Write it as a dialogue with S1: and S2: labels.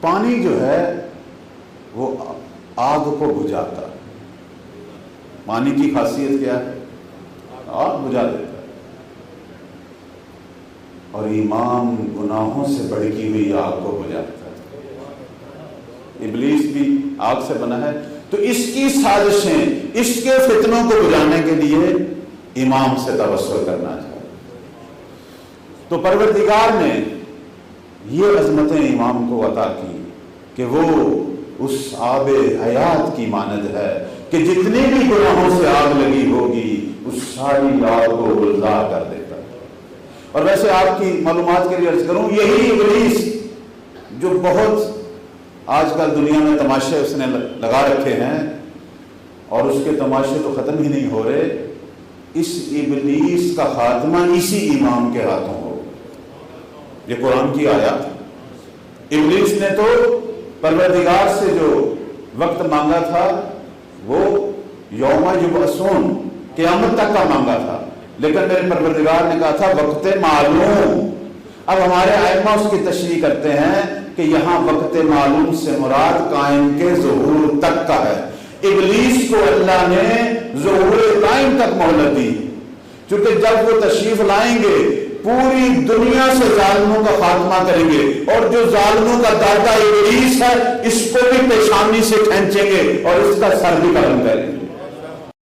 S1: پانی جو ہے وہ آگ کو بجھاتا ہے. پانی کی خاصیت کیا ہے؟ آگ بجھا دیتا ہے. اور ایمان گناہوں سے بھڑکی ہوئی آگ کو بجھاتا ہے. ابلیس بھی آگ سے بنا ہے، تو اس کی سازشیں، اس کے فتنوں کو بجھانے کے لیے امام سے توسل کرنا چاہیے. تو پروردگار نے یہ عظمتیں امام کو عطا کی کہ وہ اس آب حیات کی مانند ہے کہ جتنی بھی گناہوں سے آگ لگی ہوگی اس ساری آگ کو گلزار کر دیتا ہے. اور ویسے آپ کی معلومات کے لیے عرض کروں، یہی ابلیس جو بہت آج کل دنیا میں تماشے اس نے لگا رکھے ہیں اور اس کے تماشے تو ختم ہی نہیں ہو رہے، اس ابلیس کا خاتمہ اسی امام کے ہاتھوں ہو. یہ قرآن کی آیات ہے. ابلیس نے تو پروردگار سے جو وقت مانگا تھا وہ یوم یبعثون، قیامت تک کا مانگا تھا، لیکن میرے پروردگار نے کہا تھا وقت معلوم. اب ہمارے ائمہ اس کی تشریح کرتے ہیں کہ یہاں وقت معلوم سے مراد قائم کے ظہور تک کا ہے. ابلیس کو اللہ نے ظہور قائم تک مہلت دی، چونکہ جب وہ تشریف لائیں گے پوری دنیا سے ظالموں کا خاتمہ کریں گے، اور جو ظالموں کا دادا ابلیس ہے اس کو بھی پیشانی سے کھینچیں گے اور اس کا سر بھی قلم کریں گے.